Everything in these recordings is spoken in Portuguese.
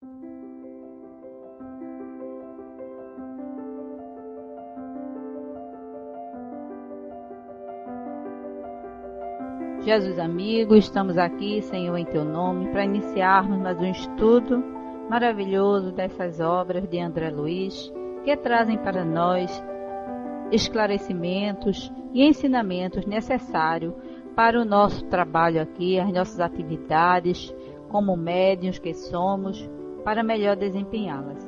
Jesus amigo, estamos aqui, Senhor, em Teu nome, para iniciarmos mais um estudo maravilhoso dessas obras de André Luiz, que trazem para nós esclarecimentos e ensinamentos necessários para o nosso trabalho aqui, as nossas atividades, como médiuns que somos, para melhor desempenhá-las.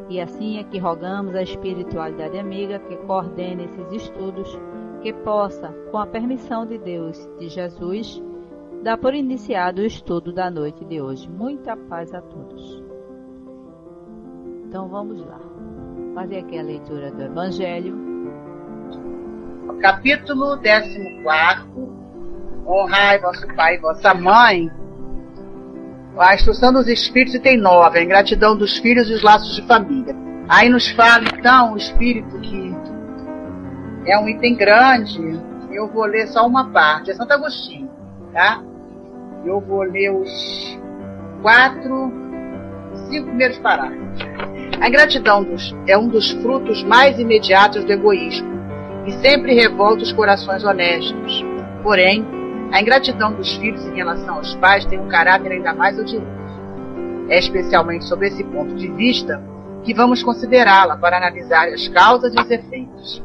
E assim é que rogamos a espiritualidade amiga que coordene esses estudos, que possa, com a permissão de Deus, de Jesus, dar por iniciado o estudo da noite de hoje. Muita paz a todos. Então vamos lá, fazer aqui a leitura do Evangelho. Capítulo 14, honrai vosso pai e vossa mãe. A instrução dos espíritos, item 9, a ingratidão dos filhos e os laços de família. Aí nos fala então o espírito que é um item grande, eu vou ler só uma parte, é Santo Agostinho, tá? Eu vou ler os 5 primeiros parágrafos. A ingratidão é um dos frutos mais imediatos do egoísmo e sempre revolta os corações honestos. Porém, a ingratidão dos filhos em relação aos pais tem um caráter ainda mais odioso. É especialmente sob esse ponto de vista que vamos considerá-la para analisar as causas e os efeitos.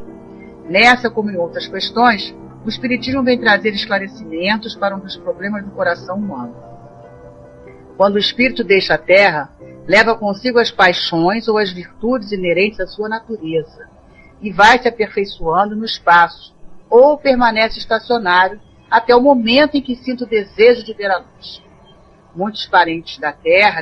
Nessa, como em outras questões, o Espiritismo vem trazer esclarecimentos para um dos problemas do coração humano. Quando o espírito deixa a Terra, leva consigo as paixões ou as virtudes inerentes à sua natureza e vai se aperfeiçoando no espaço, ou permanece estacionário até o momento em que sinta o desejo de ver a luz. Muitos parentes da Terra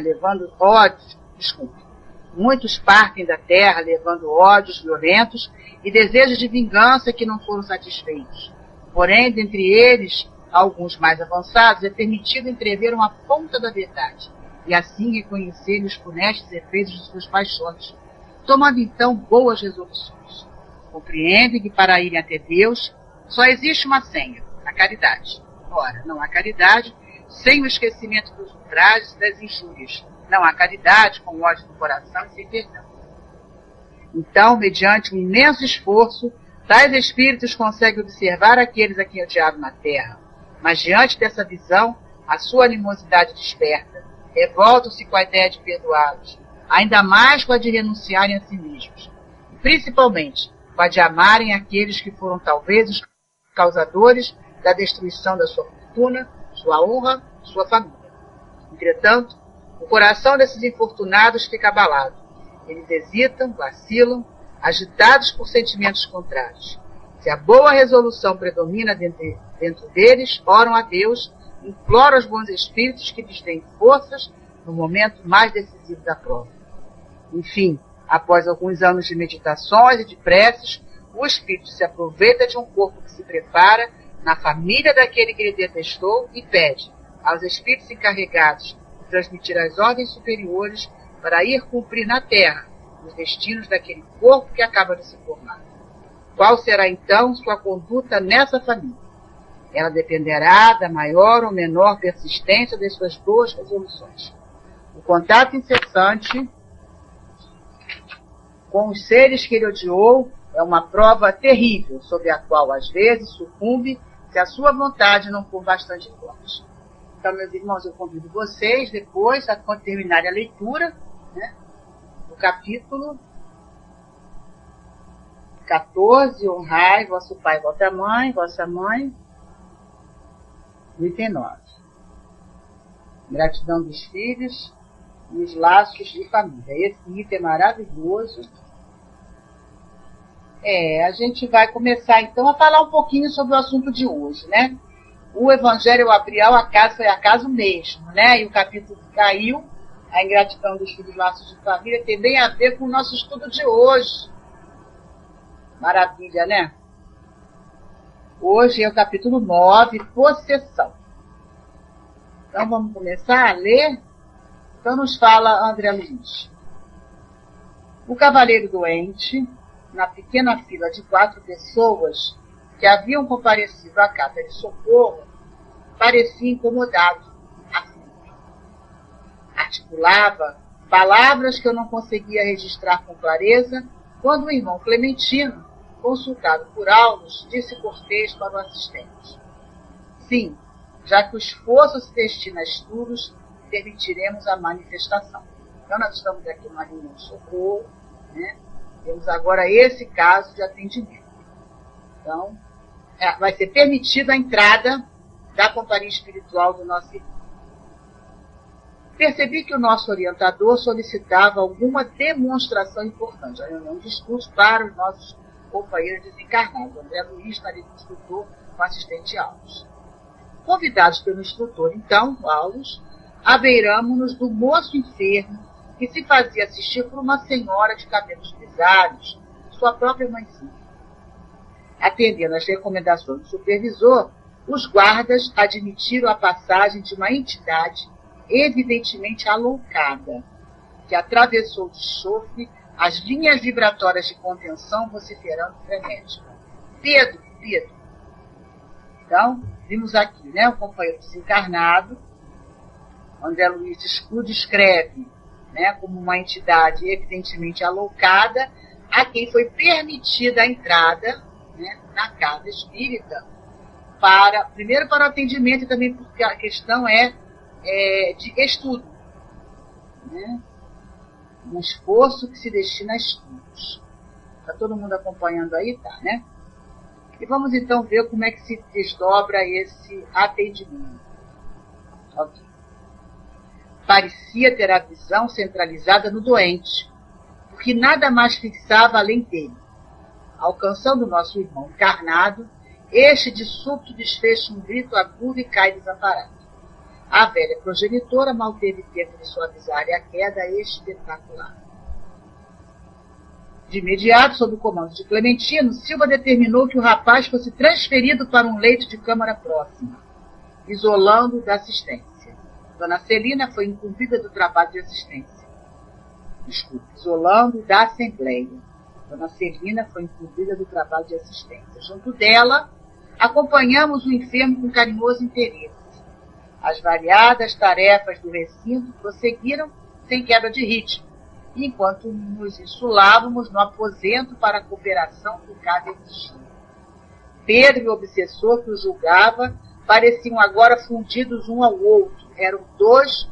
Muitos partem da Terra levando ódios violentos e desejos de vingança que não foram satisfeitos. Porém, dentre eles, alguns mais avançados, é permitido entrever uma ponta da verdade e assim reconhecer os funestos efeitos de suas paixões, tomando então boas resoluções. Compreendem que para irem até Deus só existe uma senha, a caridade. Ora, não há caridade sem o esquecimento dos ultrajes e das injúrias. Não há caridade com ódio no coração e sem perdão. Então, mediante um imenso esforço, tais espíritos conseguem observar aqueles a quem odiaram na terra. Mas diante dessa visão, a sua animosidade desperta. Revoltam-se com a ideia de perdoá-los, ainda mais com a de renunciarem a si mesmos. E principalmente, com a de amarem aqueles que foram talvez os causadores da destruição da sua fortuna, sua honra, sua família. Entretanto, o coração desses infortunados fica abalado. Eles hesitam, vacilam, agitados por sentimentos contrários. Se a boa resolução predomina dentro deles, oram a Deus, imploram aos bons espíritos que lhes deem forças no momento mais decisivo da prova. Enfim, após alguns anos de meditações e de preces, o espírito se aproveita de um corpo que se prepara na família daquele que ele detestou e pede aos espíritos encarregados transmitir as ordens superiores para ir cumprir na terra os destinos daquele corpo que acaba de se formar. Qual será então sua conduta nessa família? Ela dependerá da maior ou menor persistência das suas boas resoluções. O contato incessante com os seres que ele odiou é uma prova terrível, sob a qual às vezes sucumbe se a sua vontade não for bastante forte. Então, meus irmãos, eu convido vocês depois, quando terminarem a leitura, né, do capítulo 14, honrai vosso pai e vossa mãe, item 9. Gratidão dos filhos e os laços de família. Esse item é maravilhoso. A gente vai começar então a falar um pouquinho sobre o assunto de hoje, né? O Evangelho abriu foi acaso mesmo, né? E o capítulo que caiu, a ingratidão dos filhos e laços de família, tem bem a ver com o nosso estudo de hoje. Maravilha, né? Hoje é o capítulo 9, possessão. Então vamos começar a ler? Então nos fala André Luiz. O cavaleiro doente, na pequena fila de 4 pessoas que haviam comparecido à casa de socorro, parecia incomodado, aflito. A articulava palavras que eu não conseguia registrar com clareza, quando o irmão Clementino, consultado por Aulus, disse cortês para o assistente: sim, já que o esforço se destina a estudos, permitiremos a manifestação. Então, nós estamos aqui numa reunião de socorro, né? Temos agora esse caso de atendimento. Então, vai ser permitida a entrada da companhia espiritual do nosso irmão. Percebi que o nosso orientador solicitava alguma demonstração importante, a reunião de estudos para os nossos companheiros desencarnados. André Luiz estaria de instrutor com o assistente Aulus. Convidados pelo instrutor, então, Aulus, abeiramos-nos do moço enfermo que se fazia assistir por uma senhora de cabelos grisalhos, sua própria mãezinha. Atendendo às recomendações do supervisor, os guardas admitiram a passagem de uma entidade evidentemente aloucada, que atravessou de chofre as linhas vibratórias de contenção, vociferando frenética: Pedro, Pedro. Então, vimos aqui, né, o companheiro desencarnado, André Luiz descreve, né, como uma entidade evidentemente aloucada, a quem foi permitida a entrada, né, na casa espírita, primeiro para o atendimento e também porque a questão é de estudo, né? Um esforço que se destina a estudos. Está todo mundo acompanhando aí? Tá, né? E vamos então ver como é que se desdobra esse atendimento. Ok. Parecia ter a visão centralizada no doente, porque nada mais fixava além dele. Alcançando o nosso irmão encarnado, este de súbito desfecha um grito agudo e cai desamparado. A velha progenitora mal teve tempo de suavizar a queda espetacular. De imediato, sob o comando de Clementino, Silva determinou que o rapaz fosse transferido para um leito de câmara próxima, isolando-o da assistência. Dona Celina foi incumbida do trabalho de assistência. Isolando-o da assembleia. Dona Celina foi incumbida do trabalho de assistência. Junto dela, acompanhamos o enfermo com carinhoso interesse. As variadas tarefas do recinto prosseguiram sem quebra de ritmo, enquanto nos insulávamos no aposento para a cooperação que cada existia. Pedro e o obsessor que o julgava pareciam agora fundidos um ao outro. Eram dois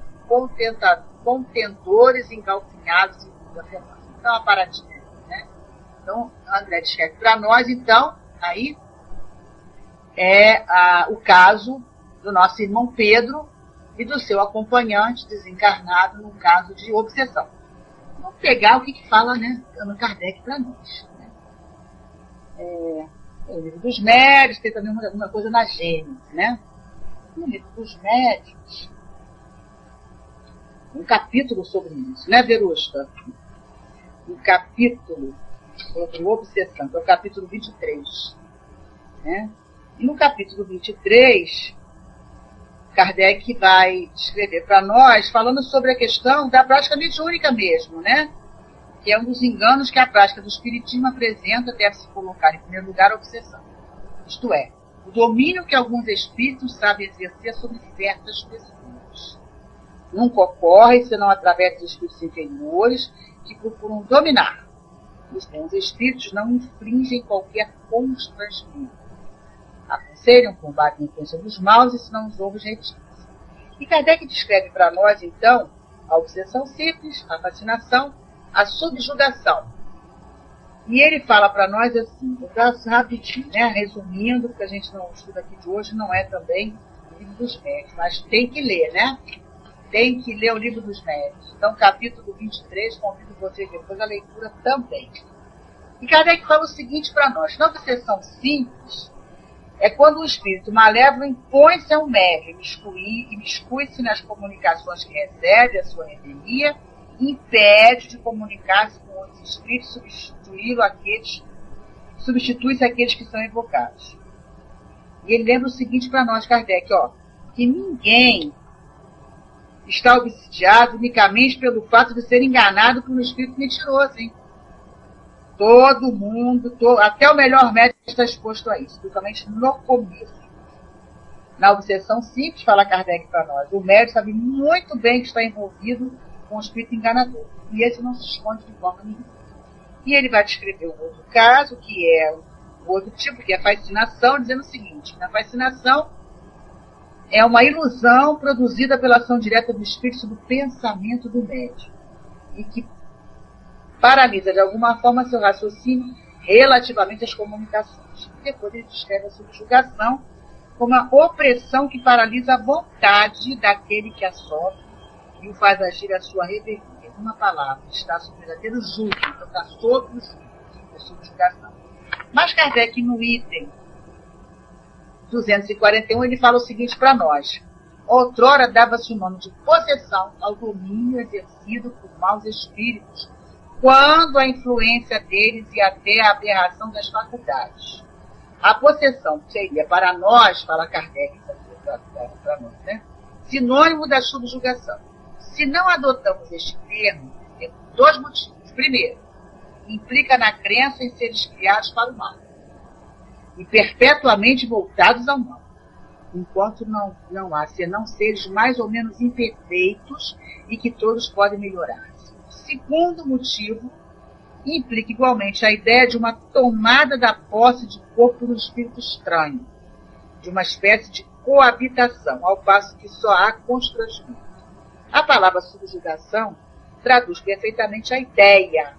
contentores engalfinhados em tudo afirmado. Então, uma paradinha, né? Então, André descreve para nós, então, aí o caso do nosso irmão Pedro e do seu acompanhante desencarnado no caso de obsessão. Vamos pegar o que fala, né, Allan Kardec para nós. Né? O livro dos médios, tem também alguma coisa na Gênesis, né? No livro dos médios, um capítulo sobre isso, né, Verusca? Um capítulo sobre obsessão, que é o capítulo 23. Né? E no capítulo 23, Kardec vai descrever para nós, falando sobre a questão da prática mediúnica mesmo, né? Que é um dos enganos que a prática do espiritismo apresenta, deve se colocar em primeiro lugar a obsessão. Isto é, o domínio que alguns espíritos sabem exercer sobre certas pessoas. Nunca ocorre senão através dos espíritos inferiores que procuram dominar. Os bons espíritos não infligem qualquer constrangimento. Aconselham o combate à influência dos maus e se não os houve retira. E Kardec descreve para nós, então, a obsessão simples, a fascinação, a subjugação. E ele fala para nós assim, vou dar rapidinho, né, resumindo, porque a gente não estuda aqui de hoje, não é também o livro dos médios, mas tem que ler, né? Tem que ler o livro dos médios. Então, capítulo 23, convido vocês depois a leitura também. E Kardec fala o seguinte para nós, na obsessão simples, é quando o espírito malévolo impõe-se a um médium, imiscui-se nas comunicações que recebe, a sua revelia, e impede de comunicar-se com outros espíritos, substitui-se aqueles que são evocados. E ele lembra o seguinte para nós, Kardec, que ninguém está obsidiado unicamente pelo fato de ser enganado por um espírito mentiroso, hein? Todo mundo, até o melhor médico está exposto a isso, principalmente no começo. Na obsessão simples, fala Kardec para nós, o médium sabe muito bem que está envolvido com o espírito enganador. E esse não se esconde de forma nenhuma. E ele vai descrever um outro caso, que é o outro tipo, que é a fascinação, dizendo o seguinte: na fascinação é uma ilusão produzida pela ação direta do espírito sobre o pensamento do médium e que paralisa de alguma forma seu raciocínio relativamente às comunicações. Depois ele descreve a subjugação como a opressão que paralisa a vontade daquele que a sofre e o faz agir a sua revelia. Uma palavra, está sob o verdadeiro jugo, então está sobre o jugo, a subjugação. Mas Kardec, no item 241, ele fala o seguinte para nós: outrora dava-se o nome de possessão ao domínio exercido por maus espíritos, quando a influência deles ia até a aberração das faculdades. A possessão seria para nós, fala Kardec, para nós, né, sinônimo da subjugação. Se não adotamos este termo, temos dois motivos. Primeiro, implica na crença em seres criados para o mal e perpetuamente voltados ao mal, enquanto não há senão seres mais ou menos imperfeitos e que todos podem melhorar-se. Segundo motivo, implica igualmente a ideia de uma tomada da posse de corpo por um espírito estranho, de uma espécie de coabitação, ao passo que só há constrangimento. A palavra subjugação traduz perfeitamente a ideia.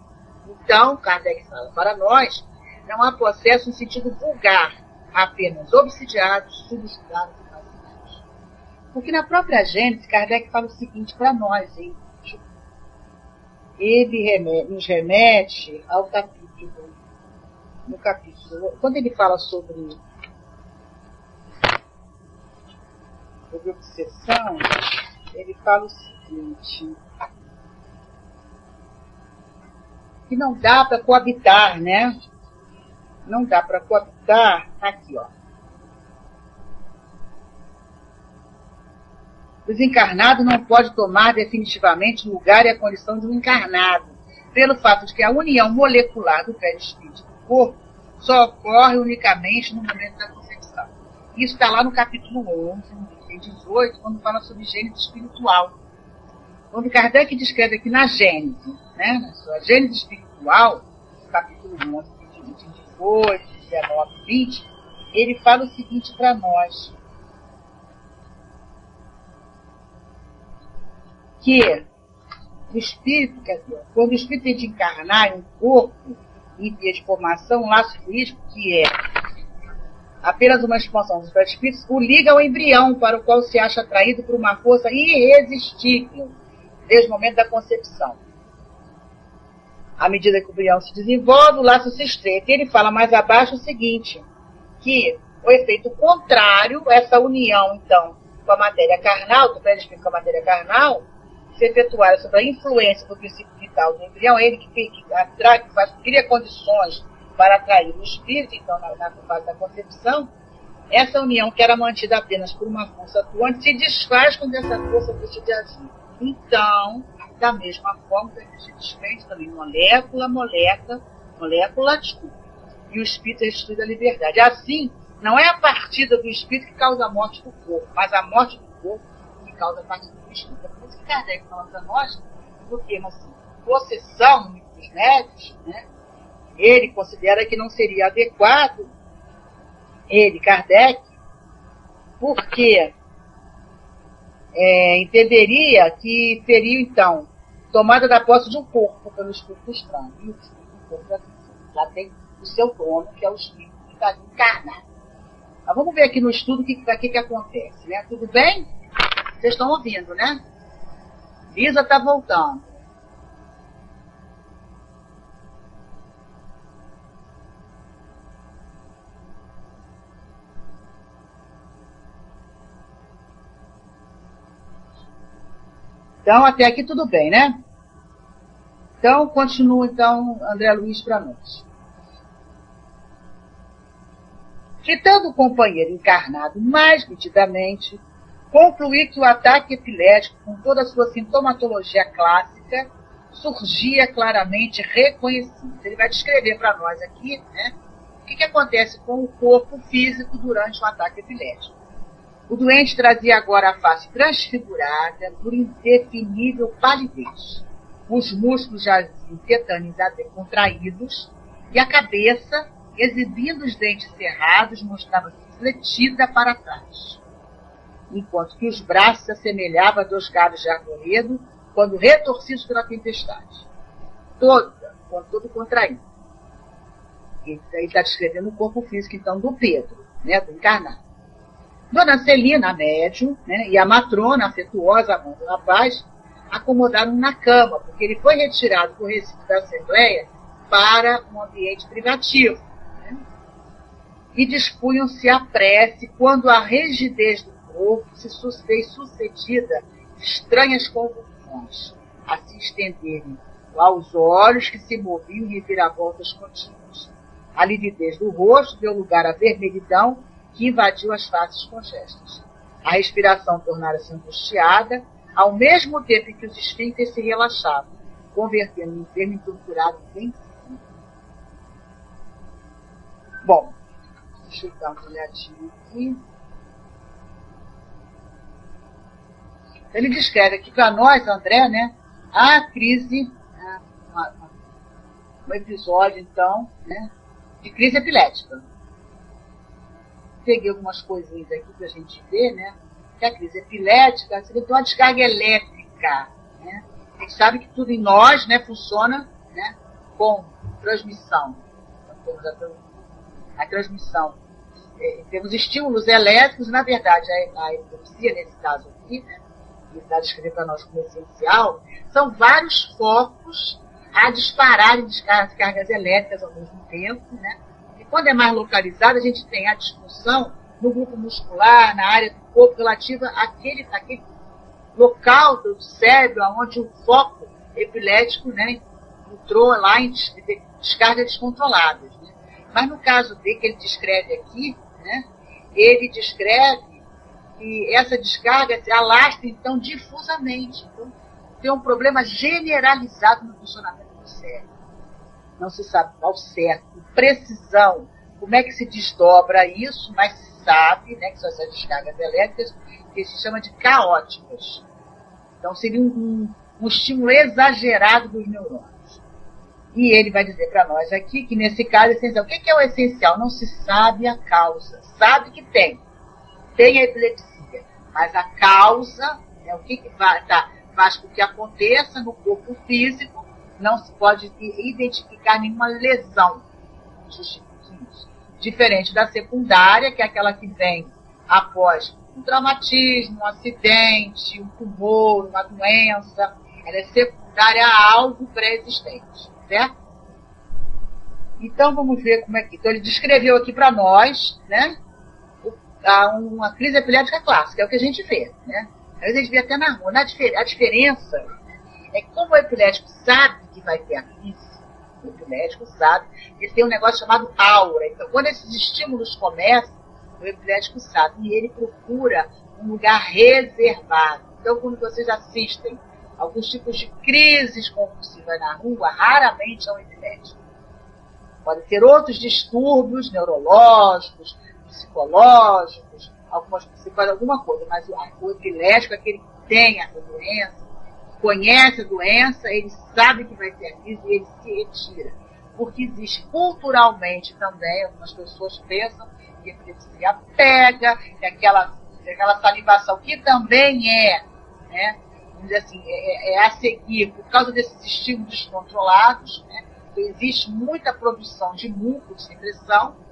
Então, Kardec fala para nós, não há possesso em sentido vulgar, apenas obsidiados, subjugados e fascinados. Porque na própria Gênesis, Kardec fala o seguinte para nós, hein? Ele nos remete ao capítulo, quando ele fala sobre obsessão, ele fala o seguinte, que não dá para coabitar, né? Não dá para coabitar, aqui, ó. O desencarnado não pode tomar definitivamente o lugar e a condição de um encarnado, pelo fato de que a união molecular do perispírito do corpo só ocorre unicamente no momento da concepção. Isso está lá no capítulo 11, no item 18, quando fala sobre gênese espiritual. Quando Kardec descreve aqui na Gênese, né, na sua Gênese espiritual, no capítulo 11, item 18, 19, 20, ele fala o seguinte para nós: que o espírito, quer dizer, quando o espírito tem de encarnar em um corpo em via de formação, um laço fluídico, que é apenas uma expansão dos perispíritos, o liga ao embrião, para o qual se acha atraído por uma força irresistível, desde o momento da concepção. À medida que o embrião se desenvolve, o laço se estreita. E ele fala mais abaixo o seguinte, que o efeito contrário, essa união, então, com a matéria carnal, do perispírito com a matéria carnal, se efetuar sobre a influência do princípio vital do embrião, ele que atrai, que cria condições para atrair o espírito, então, na fase da concepção, essa união, que era mantida apenas por uma força atuante, se desfaz quando essa força deixa de agir. Então, da mesma forma que a gente desprende também molécula, e o espírito é restituído à liberdade. Assim, não é a partida do espírito que causa a morte do corpo, mas a morte do corpo que causa a partida do espírito. É por isso que Kardec fala para nós do termo assim, possessão dos médios, né? Ele considera que não seria adequado, ele, Kardec, porque entenderia que teria, então, tomada da posse de um corpo pelo espírito estranho. E o espírito do corpo já tem o seu dono, que é o espírito que está encarnado. Mas vamos ver aqui no estudo o que acontece, né? Tudo bem? Vocês estão ouvindo, né? Lisa está voltando. Então, até aqui tudo bem, né? Então, continua, então, André Luiz para nós. Fitando o companheiro encarnado mais nitidamente, concluí que o ataque epilético, com toda a sua sintomatologia clássica, surgia claramente reconhecido. Ele vai descrever para nós aqui, né, o que acontece com o corpo físico durante um ataque epilético. O doente trazia agora a face transfigurada por indefinível palidez. Os músculos jaziam tetanizados e contraídos, e a cabeça, exibindo os dentes cerrados, mostrava-se fletida para trás, enquanto que os braços se assemelhavam a 2 galhos de arvoredo quando retorcidos pela tempestade. Todo contraído. Ele está descrevendo o corpo físico, então, do Pedro, né, do encarnado. Dona Celina, a médium, né, e a matrona, afetuosa, a mãe do rapaz, acomodaram na cama, porque ele foi retirado do recinto da Assembleia para um ambiente privativo. Né, e dispunham-se à prece quando a rigidez do corpo se fez sucedida de estranhas convulsões, a se estenderem aos olhos que se moviam em reviravoltas contínuas. A lividez do rosto deu lugar à vermelhidão que invadiu as faces congestas. A respiração tornara-se angustiada, ao mesmo tempo em que os esfíncteres se relaxavam, convertendo o enfermo em torturado invencível. Bom, deixa eu dar uma olhadinha aqui. Ele descreve aqui para nós, André, né, a crise, um episódio, então, né, de crise epilética. Peguei algumas coisinhas aqui para a gente ver, né, que a crise epilética seria uma descarga elétrica, né. A gente sabe que tudo em nós, né, funciona, né, com transmissão. Então, a transmissão. Temos estímulos elétricos, na verdade, a epilepsia, nesse caso aqui, né, que está descrevendo para nós como essencial, são vários focos a dispararem descargas elétricas ao mesmo tempo, né? E quando é mais localizado, a gente tem a disfunção no grupo muscular, na área do corpo, relativa àquele local do cérebro onde o foco epilético, né, entrou lá em descargas descontroladas. Né? Mas no caso dele, que ele descreve aqui, né, ele descreve que essa descarga se alastra, então, difusamente. Então, tem um problema generalizado no funcionamento do cérebro. Não se sabe ao certo, com precisão, como é que se desdobra isso, mas se sabe, né, que são essas descargas elétricas, que se chama de caóticas. Então, seria um estímulo exagerado dos neurônios. E ele vai dizer para nós aqui que, nesse caso, é essencial. O que é o essencial? Não se sabe a causa. Sabe que tem a epilepsia, mas a causa, né, o que faz com que aconteça no corpo físico, não se pode identificar nenhuma lesão justifique isso. Diferente da secundária, que é aquela que vem após um traumatismo, um acidente, um tumor, uma doença, ela é secundária a algo pré-existente, certo? Então vamos ver como é que... Então ele descreveu aqui para nós, né, uma crise epilética clássica, é o que a gente vê, né? Às vezes a gente vê até na rua. A diferença é que, como o epilético sabe que vai ter a crise, o epilético sabe, ele tem um negócio chamado aura. Então, quando esses estímulos começam, o epilético sabe, e ele procura um lugar reservado. Então, quando vocês assistem alguns tipos de crises convulsivas na rua, raramente é um epilético. Pode ter outros distúrbios neurológicos, psicológicos, alguma coisa, mas o epilético é aquele que tem essa doença, conhece a doença, ele sabe que vai ter a crise e ele se retira. Porque existe culturalmente também, algumas pessoas pensam que a epilepsia pega, que aquela salivação, que também né, vamos dizer assim, é a seguir por causa desses estímulos descontrolados, né, existe muita produção de muco, de secreção,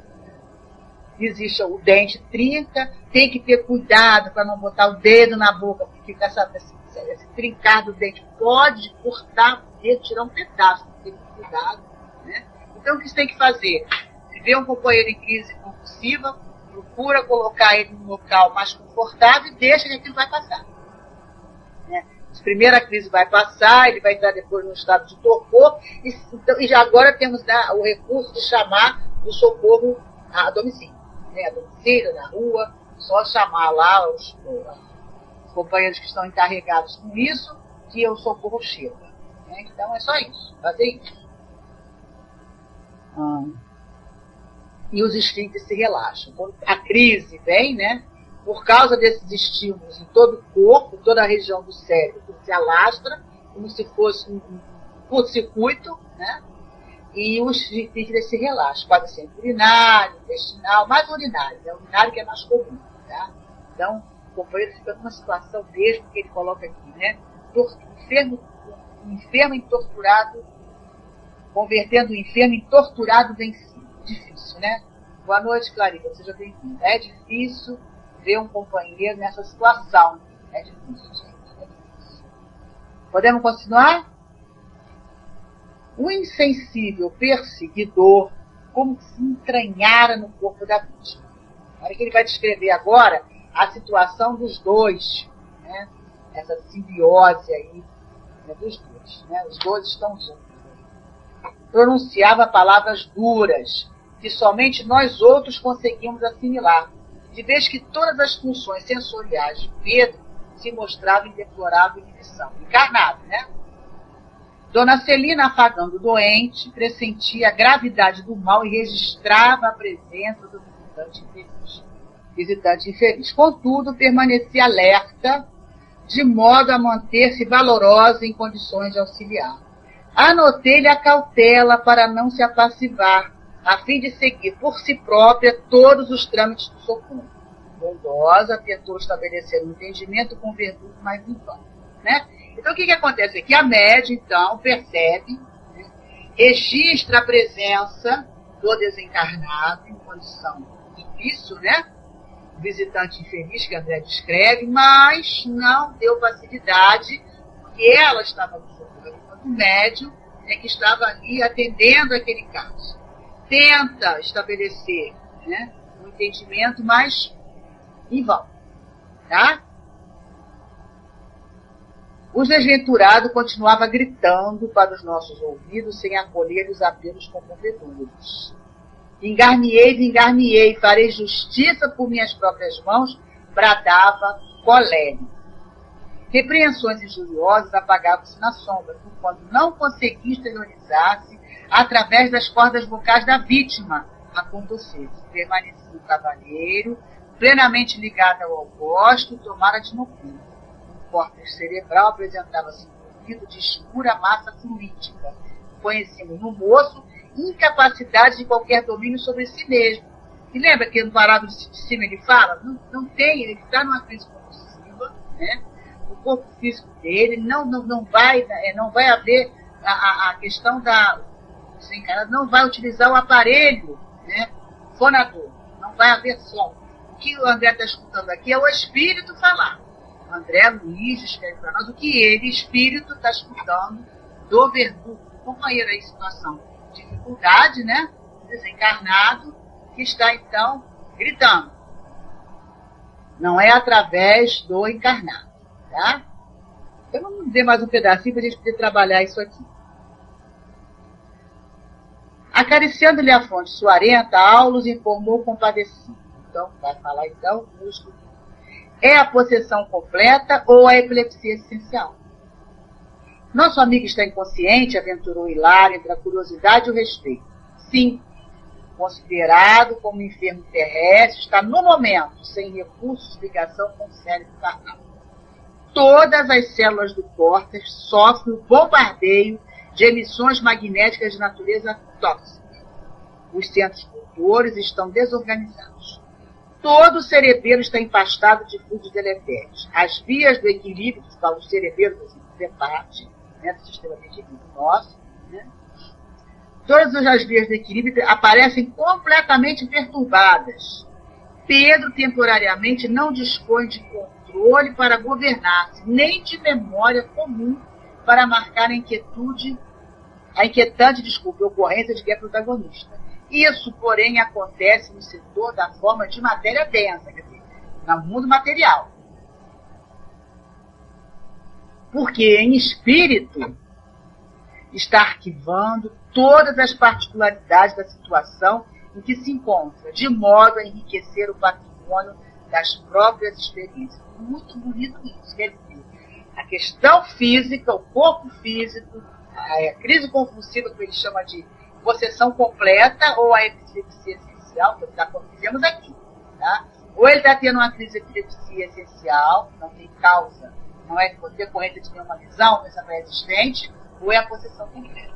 existe o dente trinca, tem que ter cuidado para não botar o dedo na boca, porque esse trincar do dente pode cortar o dedo, tirar um pedaço, tem que ter cuidado, né? Então o que você tem que fazer? Se vê um companheiro em crise convulsiva, procura colocar ele num local mais confortável e deixa que aquilo vai passar. Né? A primeira crise vai passar, ele vai entrar depois num estado de torpor, e já agora temos o recurso de chamar o socorro a domicílio. Né, a domicílio, na rua, só chamar lá os companheiros que estão encarregados com isso, que o socorro chega. Né? Então é só isso, fazer isso. E os esfíncteres se relaxam. Quando a crise vem, né, por causa desses estímulos em todo o corpo, toda a região do cérebro, que se alastra, como se fosse um curto-circuito, né? E os fígados se relaxam. Pode ser urinário, intestinal, mais urinário, né? O urinário que é mais comum, tá? Então, o companheiro fica numa situação mesmo que ele coloca aqui, né? Enfermo em torturado, convertendo o enfermo em torturado vencido. Difícil, né? Boa noite, Clarice, seja bem-vinda. É difícil ver um companheiro nessa situação. É difícil, gente. É difícil. Podemos continuar? O insensível perseguidor, como se entranhara no corpo da vítima. Olha que ele vai descrever agora a situação dos dois, né? Essa simbiose aí, né, dos dois. Né? Os dois estão juntos. Pronunciava palavras duras, que somente nós outros conseguimos assimilar, de vez que todas as funções sensoriais de Pedro se mostravam em deplorável inibição. Encarnado, né? Dona Celina, afagando o doente, pressentia a gravidade do mal e registrava a presença do visitante infeliz. Contudo, permanecia alerta, de modo a manter-se valorosa em condições de auxiliar. Anotei-lhe a cautela para não se apassivar, a fim de seguir por si própria todos os trâmites do socorro. Bondosa, tentou estabelecer um entendimento com virtude mais em vão, né? Então, o que acontece aqui? A média, então, percebe, né, registra a presença do desencarnado em condição difícil, né? O visitante infeliz que André descreve, mas não deu facilidade, porque ela estava no socorro, enquanto o médium é que estava ali atendendo aquele caso. Tenta estabelecer, né, um entendimento, mas em vão, tá? O desventurado continuava gritando para os nossos ouvidos, sem acolher os apelos comovedores. Vingar-me-ei, farei justiça por minhas próprias mãos, bradava colérico. Repreensões injuriosas apagavam-se na sombra, quando não conseguia exteriorizar-se através das cordas vocais da vítima a conduzir-se. Permanecia o cavalheiro, plenamente ligado ao algoz, tomara de nocturno. O córtex cerebral apresentava-se envolvido de escura massa fluídica. Conhecemos no moço incapacidade de qualquer domínio sobre si mesmo. E lembra que no parágrafo de cima ele fala? Não tem, ele está numa crise compulsiva, né? O corpo físico dele não vai haver a questão da desencarnado, não vai utilizar o aparelho, né, fonador, não vai haver som. O que o André está escutando aqui é o espírito falar. O André Luiz escreve para nós o que ele, espírito, está escutando do verdugo, companheiro aí, situação de dificuldade, né, desencarnado, que está então gritando. Não é através do encarnado, tá? Eu vou ver mais um pedacinho para a gente poder trabalhar isso aqui. Acariciando-lhe a fonte suarenta, Aulus informou compadecido. Então, vai falar então, músculo. É a possessão completa ou a epilepsia essencial? Nosso amigo está inconsciente, aventurou Hilário, entre a curiosidade e o respeito. Sim, considerado como enfermo terrestre, está no momento sem recursos de ligação com o cérebro carnal. Todas as células do córtex sofrem o bombardeio de emissões magnéticas de natureza tóxica. Os centros motores estão desorganizados. Todo o cerebelo está empastado de fluidos deletérios. As vias do equilíbrio, dos quais o cerebelo é parte, né, do sistema de equilíbrio nosso, né, todas as vias do equilíbrio aparecem completamente perturbadas. Pedro, temporariamente, não dispõe de controle para governar-se, nem de memória comum para marcar a inquietante ocorrência de que é protagonista. Isso, porém, acontece no setor da forma de matéria densa, quer dizer, no mundo material. Porque em espírito está arquivando todas as particularidades da situação em que se encontra, de modo a enriquecer o patrimônio das próprias experiências. Muito bonito isso, quer dizer, a questão física, o corpo físico, a crise convulsiva, que ele chama de possessão completa, ou a epilepsia essencial, que fizemos aqui, tá? Ou ele está tendo uma crise de epilepsia essencial, não tem causa, não é decorrente de nenhuma lesão, doença pré-existente, ou é a possessão completa.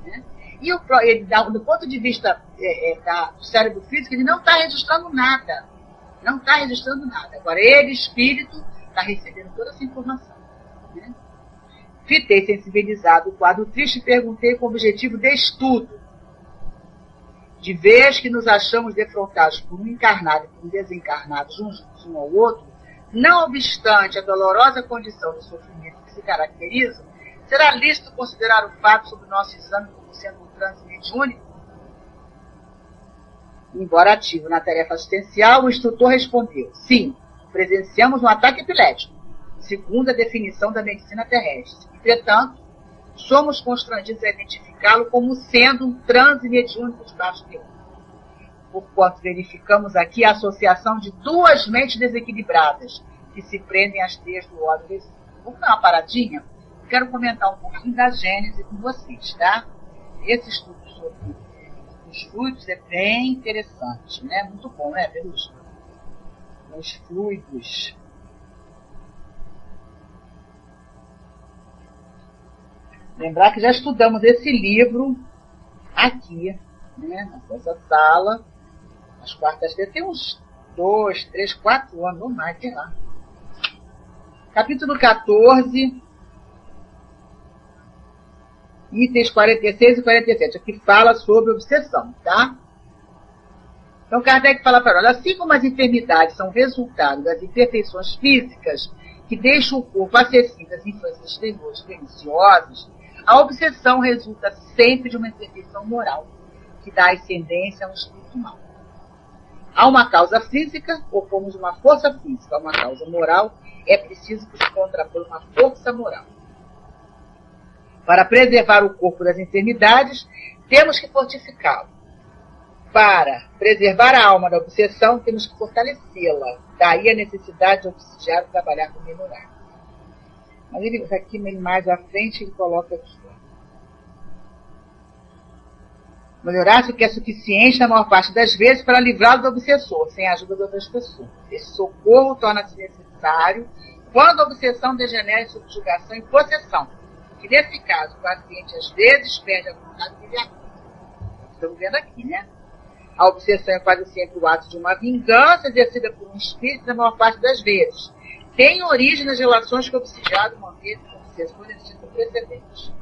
Né? E ele, do ponto de vista do cérebro físico, ele não está registrando nada. Não está registrando nada. Agora, ele, espírito, está recebendo toda essa informação. Né? Fitei sensibilizado o quadro triste e perguntei com o objetivo de estudo. De vez que nos achamos defrontados por um encarnado e por um desencarnado juntos um ao outro, não obstante a dolorosa condição de sofrimento que se caracteriza, será lícito considerar o fato sobre o nosso exame como sendo um transe mediúnico? Embora ativo na tarefa assistencial, o instrutor respondeu: sim, presenciamos um ataque epilético, segundo a definição da medicina terrestre. Entretanto, somos constrangidos a identificá-lo como sendo um transe mediúnico de baixo teor. Porquanto verificamos aqui a associação de duas mentes desequilibradas que se prendem às teias do ódio. Vamos dar uma paradinha? Quero comentar um pouquinho da Gênese com vocês, tá? Esse estudo sobre os fluidos é bem interessante, né? Muito bom, né, Verusca? Os fluidos. Lembrar que já estudamos esse livro aqui, né, nessa sala, às quartas-feiras. Tem uns 2, 3, 4 anos, ou mais, sei lá. Capítulo 14, itens 46 e 47, aqui fala sobre obsessão, tá? Então, Kardec fala para nós, assim como as enfermidades são resultado das imperfeições físicas que deixam o corpo acessível às influências exteriores perniciosas, a obsessão resulta sempre de uma imperfeição moral, que dá ascendência a um espírito mau. Há uma causa física, opomos uma força física a uma causa moral, é preciso que se contrapõe uma força moral. Para preservar o corpo das enfermidades, temos que fortificá-lo. Para preservar a alma da obsessão, temos que fortalecê-la. Daí a necessidade de obsidiar e trabalhar com melhorar. Mas ele, aqui mais à frente, ele coloca aqui. Melhorar-se o que é suficiente na maior parte das vezes para livrá-lo do obsessor, sem a ajuda de outras pessoas. Esse socorro torna-se necessário quando a obsessão degenera em subjugação e possessão. Que nesse caso, o paciente às vezes perde a vontade de viver. Estamos vendo aqui, né? A obsessão é quase sempre o ato de uma vingança exercida por um espírito na maior parte das vezes. Tem origem nas relações que o obsidiado manteve com obsessores existindo precedentes.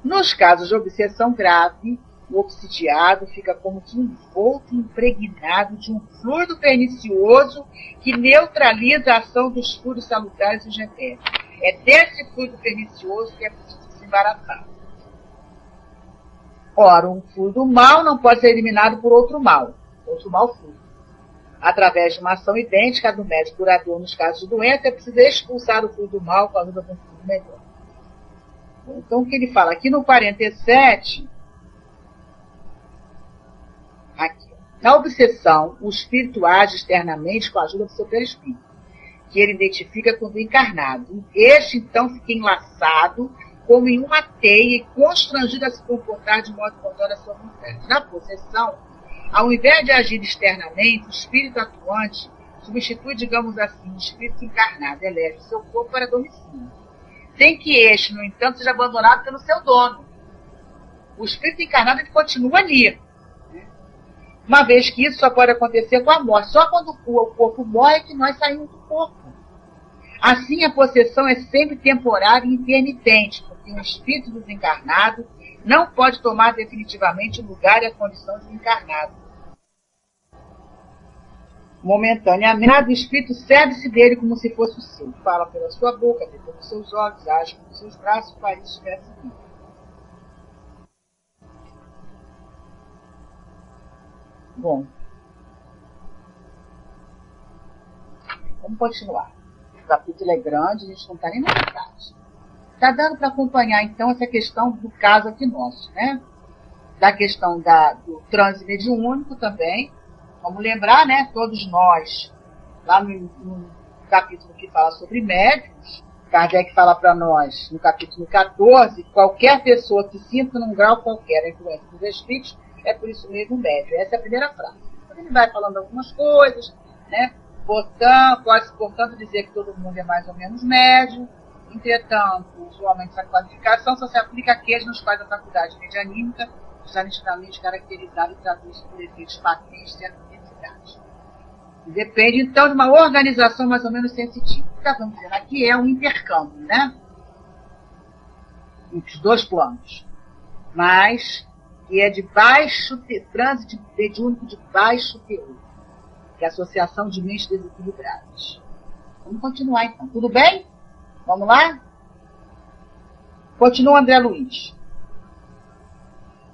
Nos casos de obsessão grave, o obsidiado fica como que envolto e impregnado de um fluido pernicioso que neutraliza a ação dos fluidos salutares e genéricos. É desse fluido pernicioso que é preciso se embaraçar. Ora, um fluido mau não pode ser eliminado por outro mau fluido. Através de uma ação idêntica à do médico curador nos casos de doença, é preciso expulsar o fluido mau com a ajuda de um fluido melhor. Então, o que ele fala aqui no 47... Aqui. Na obsessão, o espírito age externamente com a ajuda do seu perispírito, que ele identifica como encarnado. Este, então, fica enlaçado como em uma teia e constrangido a se comportar de modo contrário à sua vontade. Na possessão, ao invés de agir externamente, o espírito atuante substitui, digamos assim, o espírito encarnado, elege o seu corpo para domicílio, sem que este, no entanto, seja abandonado pelo seu dono. O espírito encarnado ele continua ali. Uma vez que isso só pode acontecer com a morte. Só quando o corpo morre é que nós saímos do corpo. Assim, a possessão é sempre temporária e intermitente, porque um espírito desencarnado não pode tomar definitivamente o lugar e a condição de um encarnado. Momentaneamente, o espírito serve-se dele como se fosse o seu. Fala pela sua boca, vê pelos seus olhos, age com os seus braços, faz isso, estivesse vivo. Bom, vamos continuar. O capítulo é grande, a gente não está nem na metade. Está dando para acompanhar, então, essa questão do caso aqui nosso, né? Da questão do transe mediúnico também. Vamos lembrar, né? Todos nós, lá no capítulo que fala sobre médiuns, Kardec fala para nós, no capítulo 14, qualquer pessoa que sinta num grau qualquer a influência dos espíritos, é por isso mesmo médium. Essa é a primeira frase. Então, ele vai falando algumas coisas, né? Portanto, dizer que todo mundo é mais ou menos médio. Entretanto, usualmente essa qualificação só se aplica àqueles nos quais a faculdade medianímica está nitidamente caracterizada e traduz por efeitos patentes de atividade. Depende, então, de uma organização mais ou menos sensitiva. Vamos dizer, aqui é um intercâmbio, né? Entre os dois planos. Mas que é de baixo, trânsito mediúnico de baixo teor, que é a associação de mentes desequilibradas. Vamos continuar, então. Tudo bem? Vamos lá? Continua André Luiz.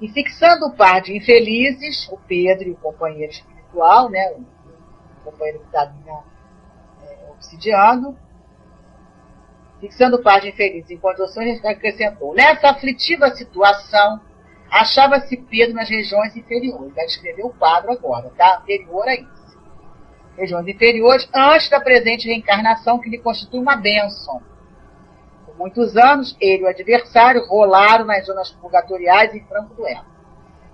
E fixando o par de infelizes, o Pedro e o companheiro espiritual, né? O companheiro que está obsidiando, fixando o par de infelizes em condições, acrescentou: nessa aflitiva situação, achava-se Pedro nas regiões inferiores. Vai descrever o quadro agora, tá? Anterior a isso. Regiões inferiores, antes da presente reencarnação, que lhe constitui uma bênção. Por muitos anos, ele e o adversário rolaram nas zonas purgatoriais em franco duelo.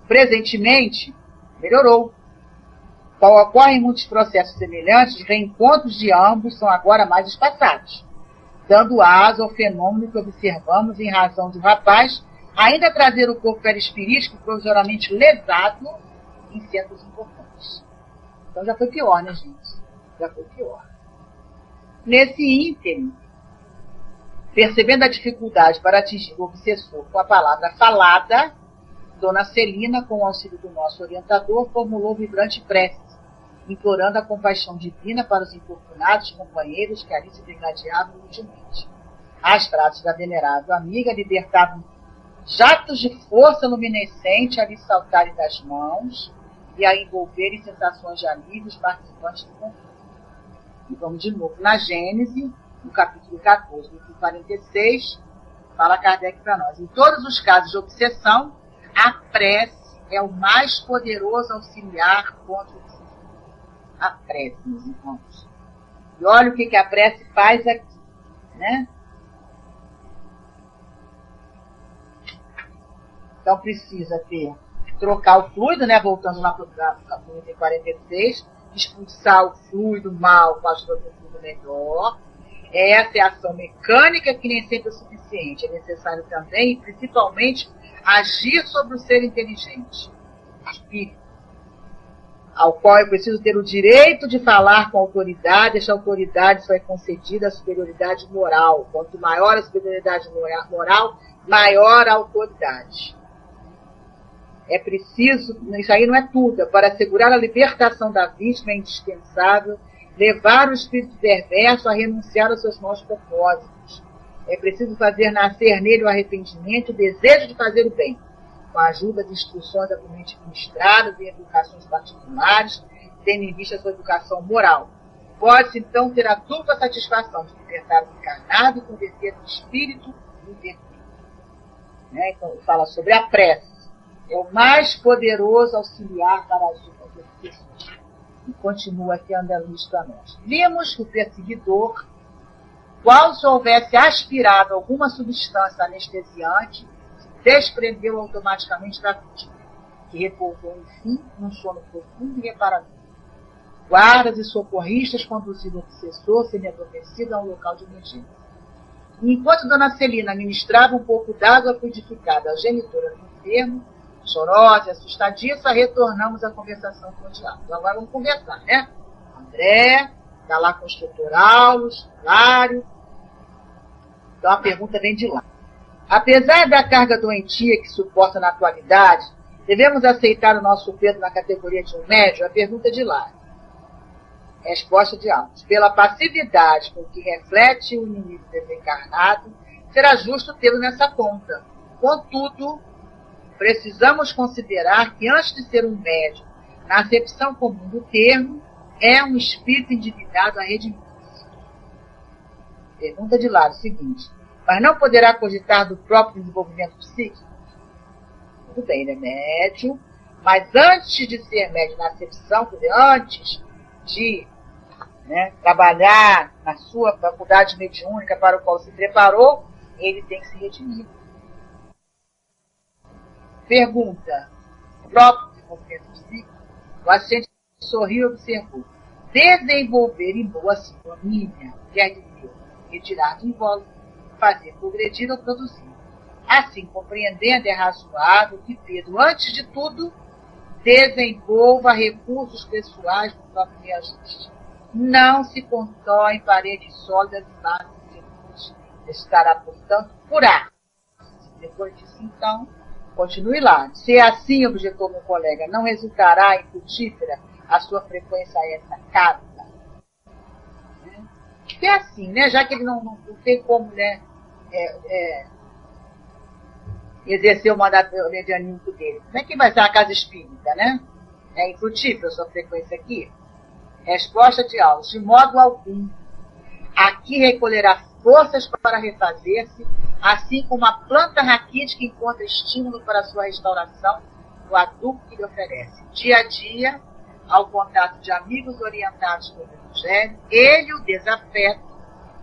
Presentemente, melhorou. Qual ocorre em muitos processos semelhantes, os reencontros de ambos são agora mais espaçados, dando asa ao fenômeno que observamos em razão do rapaz ainda trazer o corpo perispirítico provisoriamente lesado em centros importantes. Então já foi pior, né, gente? Já foi pior. Nesse ínterim, percebendo a dificuldade para atingir o obsessor com a palavra falada, Dona Celina, com o auxílio do nosso orientador, formulou vibrante prece, implorando a compaixão divina para os infortunados companheiros que ali se degladiavam inutilmente. As frases da venerável amiga libertavam jatos de força luminescente a lhe saltarem das mãos e a envolverem sensações de alívio os participantes do conflito. E vamos de novo na Gênese, no capítulo 14, no 46, fala Kardec para nós. Em todos os casos de obsessão, a prece é o mais poderoso auxiliar contra o obsessor. A prece, meus irmãos. E olha o que a prece faz aqui, né? Então precisa trocar o fluido, né? Voltando lá para o item 46, expulsar o fluido mal com a ajuda do fluido melhor. Essa é a ação mecânica que nem sempre é suficiente. É necessário também, principalmente, agir sobre o ser inteligente, espírito, ao qual é preciso ter o direito de falar com a autoridade. Esta autoridade só é concedida à superioridade moral. Quanto maior a superioridade moral, maior a autoridade. É preciso, isso aí não é tudo, para assegurar a libertação da vítima é indispensável levar o espírito perverso a renunciar aos seus maus propósitos. É preciso fazer nascer nele o arrependimento e o desejo de fazer o bem, com a ajuda de instruções atualmente ministradas em educações particulares, tendo em vista a sua educação moral. Pode-se, então, ter a dupla satisfação de libertar o encarnado e convencer o espírito invertido. Né? Então, fala sobre a prece. É o mais poderoso auxiliar para as outras pessoas. E continua aqui André Luiz para nós. Vimos que o perseguidor, qual se houvesse aspirado alguma substância anestesiante, se desprendeu automaticamente da vítima, que repousou, enfim, num sono profundo e reparador. Guardas e socorristas conduziram o obsessor semi-adormecido a um local de emergência. E enquanto Dona Celina ministrava um pouco d'água purificada à genitora do enfermo, chorosa e assustadiça, retornamos à conversação com o diabo. Então, agora vamos conversar, né? André, está lá com o instrutor Aulos, Lário. Então a pergunta vem de lá. Apesar da carga doentia que suporta na atualidade, devemos aceitar o nosso Pedro na categoria de um médium? A pergunta de Lário. Resposta de Aulos. Pela passividade com que reflete o inimigo desencarnado, será justo tê-lo nessa conta. Contudo, precisamos considerar que, antes de ser um médium, na acepção comum do termo, é um espírito endividado a redimir-se. Pergunta de lado, seguinte. Mas não poderá cogitar do próprio desenvolvimento psíquico? Tudo bem, ele é médium, mas antes de ser médium na acepção, quer dizer, antes de trabalhar na sua faculdade mediúnica para o qual se preparou, ele tem que se redimir. Pergunta. O próprio desenvolvimento psíquico, o assistente sorriu e observou. desenvolver em boa sintonia, quer dizer, retirar do invólucro, fazer progredir ou produzir. Assim, compreendendo, é razoável que Pedro, antes de tudo, desenvolva recursos pessoais no próprio reajuste. Não se constrói em paredes sólidas e bases de recursos. Estará, portanto, por ar. Depois disso, então, continue lá. Se é assim, objetou meu colega, não resultará infrutífera a sua frequência a essa carga. É assim, né? Já que ele não tem como, né, exercer o mandato medianímico dele. Como é que vai ser a casa espírita, né? É infrutífera a sua frequência aqui? Resposta de Aulas: de modo algum. Aqui recolherá forças para refazer-se, assim como a planta raquítica encontra estímulo para sua restauração no adubo que lhe oferece. Dia a dia, ao contato de amigos orientados pelo Evangelho, ele e o desafeto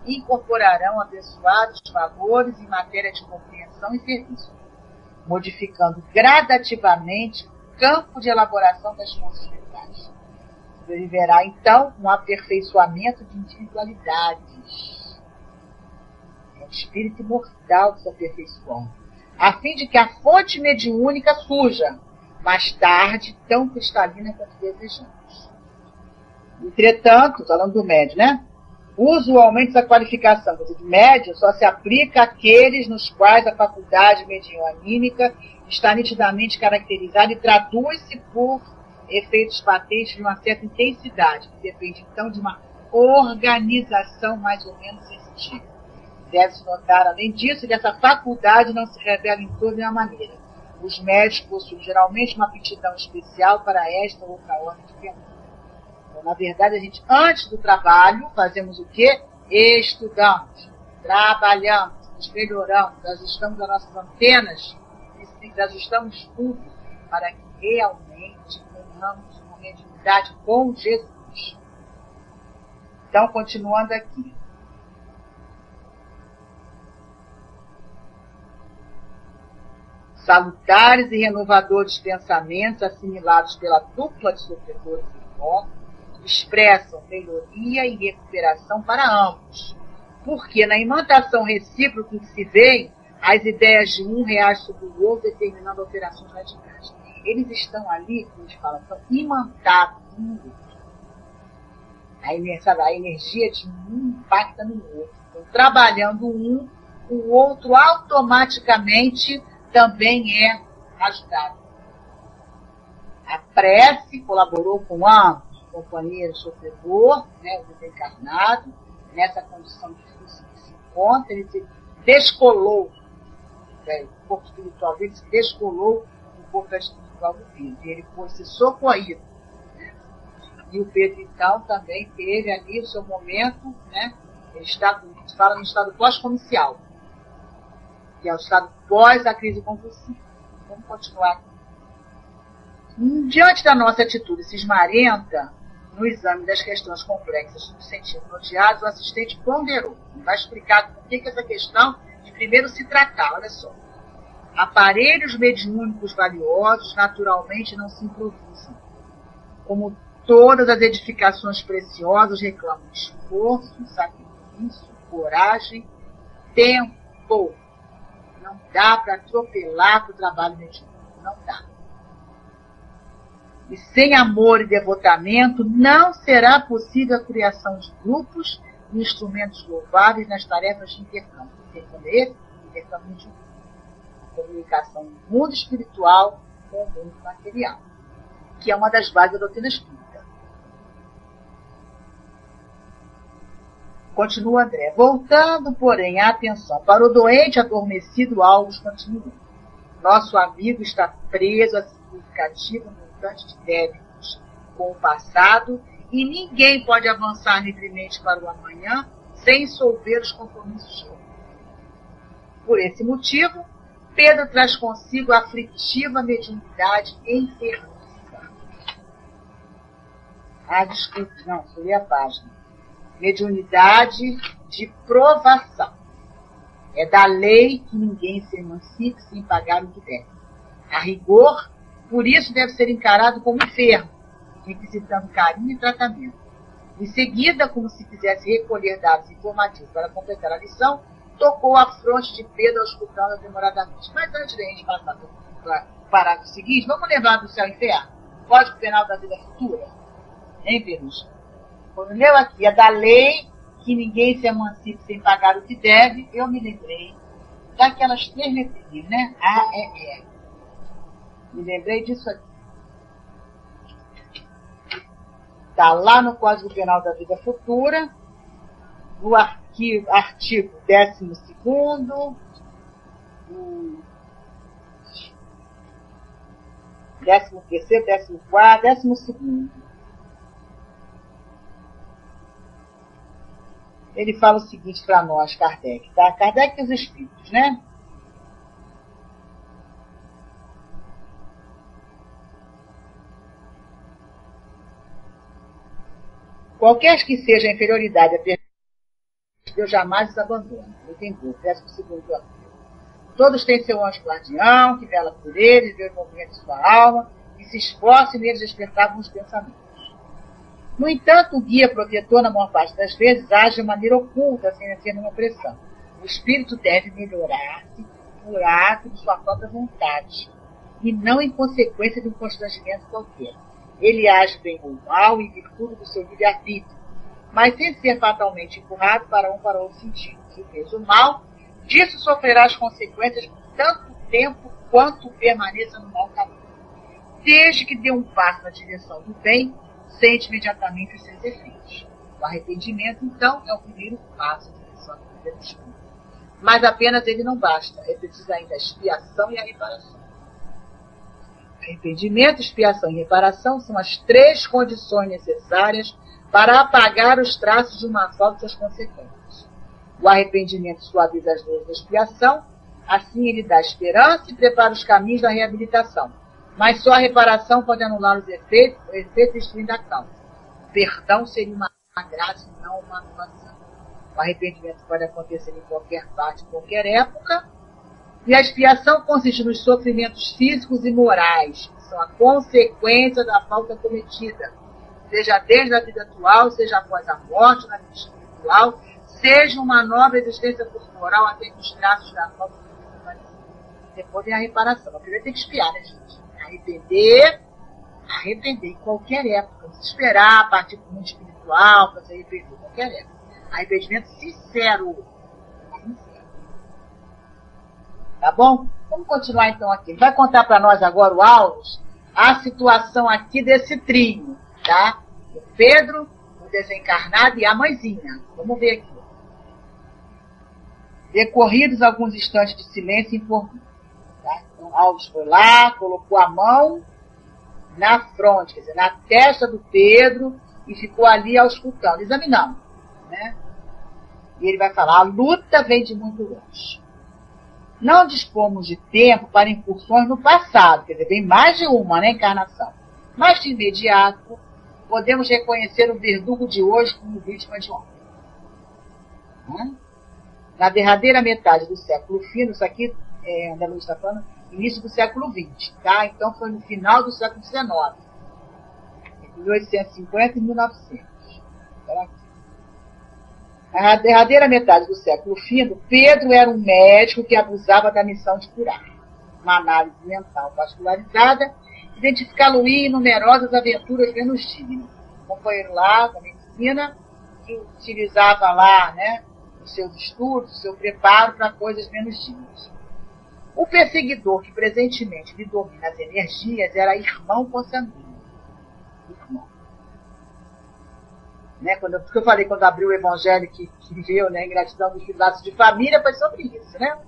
incorporarão abençoados valores em matéria de compreensão e serviço, modificando gradativamente o campo de elaboração das forças mentais. Sobreviverá, então, um aperfeiçoamento de individualidades. É o espírito imortal que se aperfeiçoa, a fim de que a fonte mediúnica surja, mais tarde, tão cristalina quanto desejamos. Entretanto, falando do médio, né? Usualmente essa qualificação de médio só se aplica àqueles nos quais a faculdade medianímica está nitidamente caracterizada e traduz-se por efeitos patentes de uma certa intensidade, que depende então de uma organização mais ou menos sensitiva. Deve-se notar, além disso, que essa faculdade não se revela em toda a maneira. Os médios possuem geralmente uma aptidão especial para esta ou outra ordem de fenômenos. Então, na verdade, a gente, antes do trabalho, fazemos o quê? Estudamos, trabalhamos, nos melhoramos, ajustamos as nossas antenas, ajustamos tudo para que realmente tenhamos uma mediunidade com Jesus. Então, continuando aqui. Salutares e renovadores pensamentos assimilados pela dupla de sofredores e mortos expressam melhoria e recuperação para ambos, porque na imantação recíproca em que se veem, as ideias de um reagem sobre o outro, determinando alterações radicais. Eles estão ali, como a gente fala, estão imantados um no outro. A energia de um impacta no outro. Então, trabalhando um, o outro automaticamente também é ajudado. A prece colaborou com ambos, o companheiro sofredor, né, o desencarnado, nessa condição difícil que se encontra, ele se descolou, né, o corpo espiritual dele se descolou do corpo espiritual do Pedro, e ele foi ser socorrido. Né? E o Pedro, então, também teve ali o seu momento, né, ele está, se fala no estado pós-comicial, que é o estado pós a crise convulsiva. Vamos continuar aqui. Diante da nossa atitude cismarenta, no exame das questões complexas do sentido rodeado, o assistente ponderou. E vai explicar por que essa questão de primeiro se tratar. Olha só. Aparelhos mediúnicos valiosos naturalmente não se improvisam. Como todas as edificações preciosas reclamam esforço, sacrifício, coragem, tempo. Não dá para atropelar para o trabalho mediúnico. Não dá. E sem amor e devotamento não será possível a criação de grupos e instrumentos louváveis nas tarefas de intercâmbio. Intercâmbio esse? Intercâmbio mediúnico. A comunicação do mundo espiritual com o mundo material, que é uma das bases da doutrina espírita. Continua André. Voltando, porém, a atenção para o doente adormecido, August continua. Nosso amigo está preso a significativo montante de débitos com o passado e ninguém pode avançar livremente para o amanhã sem solver os compromissos de hoje. Por esse motivo, Pedro traz consigo a aflitiva mediunidade enfermiça. Desculpe, não, foi a página. Mediunidade de provação. É da lei que ninguém se emancipe sem pagar o que deve. A rigor, por isso deve ser encarado como enfermo, requisitando carinho e tratamento. Em seguida, como se quisesse recolher dados informativos para completar a lição, tocou a fronte de Pedro, auscultando demoradamente. Mas antes de a gente passar para o parágrafo seguinte, vamos lembrar do céu e inferno. Código Penal da Vida Futura. Hein, Pedro? Quando leu aqui, é da lei que ninguém se emancipe sem pagar o que deve, eu me lembrei daquelas 3 letrinhas, né? A, E, E. Me lembrei disso aqui. Está lá no Código Penal da Vida Futura, no artigo 12º, 13º, 14º, 12º. Ele fala o seguinte para nós, Kardec, tá? Kardec e os espíritos, né? Qualquer que seja a inferioridade a Deus jamais os abandona. Entendeu? 12º artigo. Todos têm seu anjo guardião, que vela por eles, vê o movimento de sua alma, e se esforça e neles despertar bons pensamentos. No entanto, o guia protetor, na maior parte das vezes, age de maneira oculta, sem ser nenhuma pressão. O espírito deve melhorar-se por ato de sua própria vontade, e não em consequência de um constrangimento qualquer. Ele age bem ou mal em virtude do seu livre-arbítrio, mas sem ser fatalmente empurrado para um para outro sentido. Se fez o mal, disso sofrerá as consequências por tanto tempo quanto permaneça no mau caminho. Desde que dê um passo na direção do bem, sente imediatamente os seus efeitos. O arrependimento, então, é o primeiro passo na direção da vida do espírito. Mas apenas ele não basta, é preciso ainda a expiação e a reparação. Arrependimento, expiação e reparação são as 3 condições necessárias para apagar os traços de uma falta e suas consequências. O arrependimento suaviza as dores da expiação, assim ele dá esperança e prepara os caminhos da reabilitação. Mas só a reparação pode anular os efeitos destruindo a causa. O perdão seria uma graça e não uma anulação. O arrependimento pode acontecer em qualquer parte, em qualquer época. E a expiação consiste nos sofrimentos físicos e morais, que são a consequência da falta cometida, seja desde a vida atual, seja após a morte, na vida espiritual, seja uma nova existência corporal até que os traços da falta sejam desaparecidos. Depois tem a reparação. Mas primeiro tem que expiar, né, gente? Arrepender em qualquer época. Não se esperar a partir do mundo espiritual para se arrepender em qualquer época. Arrependimento sincero. Tá bom? Vamos continuar então aqui. Ele vai contar para nós agora, o Aulos, a situação aqui desse trio, tá? O Pedro, o desencarnado e a mãezinha. Vamos ver aqui. Decorridos alguns instantes de silêncio, informou. Tá? Então, Aulos foi lá, colocou a mão na fronte, quer dizer, na testa do Pedro, e ficou ali auscultando, examinando, né? E ele vai falar, a luta vem de muito longe. Não dispomos de tempo para incursões no passado, quer dizer, vem mais de uma, né, encarnação. Mas de imediato, podemos reconhecer o verdugo de hoje como vítima de ontem. Na derradeira metade do século fino, isso aqui, André Luiz está falando, início do século XX, tá? Então foi no final do século XIX, entre 1850 e 1900. Na derradeira metade do século fino, Pedro era um médico que abusava da missão de curar. Uma análise mental particularizada identificá-lo-ia em numerosas aventuras menos dignas. Um companheiro lá da medicina que utilizava lá, né, os seus estudos, o seu preparo para coisas menos dignas. O perseguidor que presentemente lhe domina as energias era irmão consanguíneo. Irmão. Né, porque eu falei quando abriu o evangelho que viu, né, ingratidão dos laços de família, foi sobre isso, né?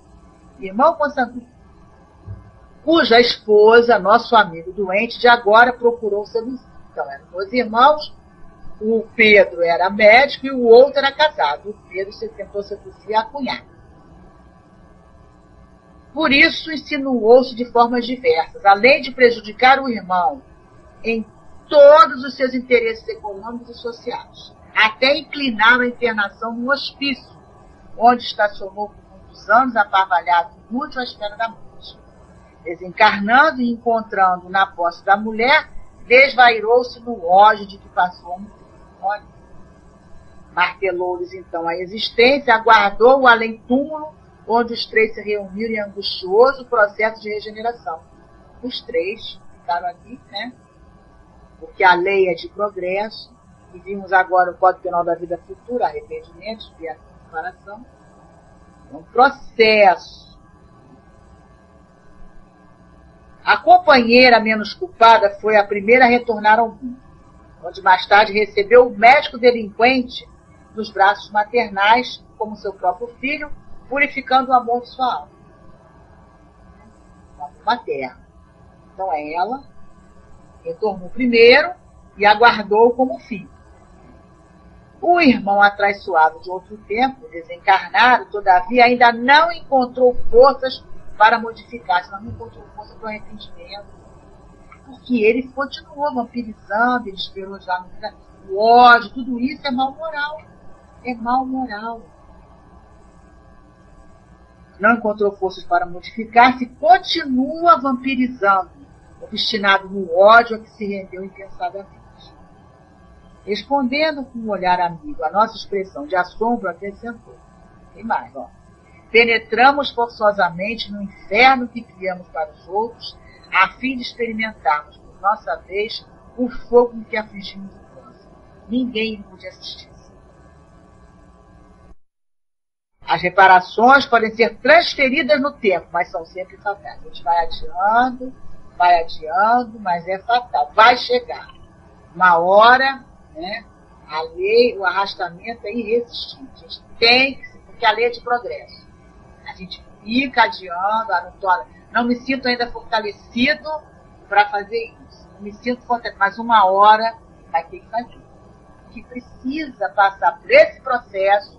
Irmão consanguíneo, cuja esposa, nosso amigo doente, de agora procurou seu vizinho. Então, eram 2 irmãos, o Pedro era médico e o outro era casado. O Pedro tentou seduzir a cunhada. Por isso, insinuou-se de formas diversas, além de prejudicar o irmão em todos os seus interesses econômicos e sociais, até inclinar a internação no hospício, onde estacionou por muitos anos, aparvalhado e inútil à espera da morte. Desencarnando e encontrando na posse da mulher, desvairou-se no ódio de que passou a morrer. Olha, Martelou-lhes então a existência, aguardou o além-túmulo, onde os três se reuniram em angustioso processo de regeneração. Os três ficaram aqui, né? Porque a lei é de progresso, e vimos agora o Código Penal da Vida Futura, arrependimento, expiação e reparação. É um processo. A companheira menos culpada foi a primeira a retornar ao mundo, onde mais tarde recebeu o médico delinquente nos braços maternais, como seu próprio filho, purificando o amor de sua alma. O amor materno. Então ela retornou primeiro e aguardou como filho. O irmão atraiçoado de outro tempo, desencarnado, todavia, ainda não encontrou forças para modificar-se, não encontrou força para o arrependimento. Porque ele continuou vampirizando, ele esperou já o ódio, tudo isso é mal moral. É mal moral. Não encontrou forças para modificar-se, continua vampirizando, obstinado no ódio a que se rendeu impensadamente. Respondendo com um olhar amigo a nossa expressão de assombro, acrescentou. Tem mais, ó. Penetramos forçosamente no inferno que criamos para os outros, a fim de experimentarmos, por nossa vez, o fogo em que afligimos o próximo. Ninguém pôde assistir. As reparações podem ser transferidas no tempo, mas são sempre fatais. A gente vai adiando, mas é fatal. Vai chegar uma hora, né? A lei, o arrastamento é irresistível. A gente tem que, porque a lei é de progresso. A gente fica adiando, não me sinto ainda fortalecido para fazer isso. Não me sinto fortalecido, mas uma hora vai ter que fazer. Que precisa passar por esse processo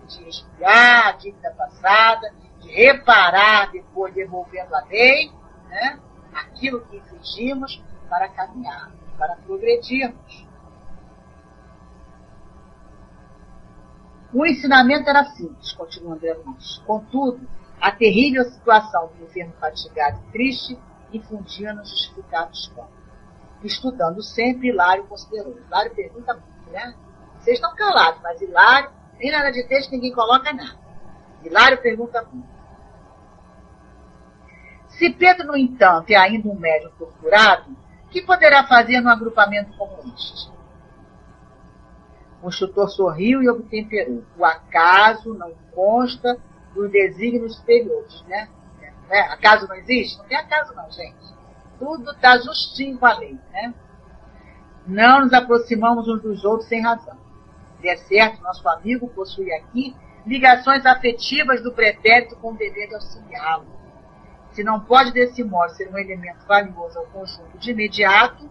de expiar a dívida passada, de reparar depois, devolvendo a lei, né? Aquilo que infligimos, para caminhar, para progredirmos. O ensinamento era simples, continua André Luiz. Contudo, a terrível situação do enfermo fatigado e triste infundia nos justificados campos. Estudando sempre, Hilário considerou. Hilário pergunta muito, né? Vocês estão calados, mas Hilário, nem nada de texto, ninguém coloca nada. Hilário pergunta muito. Se Pedro, no entanto, é ainda um médium torturado, o que poderá fazer num agrupamento como este? O instrutor sorriu e obtemperou. O acaso não consta dos desígnios superiores, né? Acaso não existe? Não tem acaso não, gente. Tudo está justinho com a lei, né? Não nos aproximamos uns dos outros sem razão. De certo, nosso amigo possui aqui ligações afetivas do pretérito com o dever de auxiliá-lo. Se não pode, desse modo, ser um elemento valioso ao conjunto de imediato,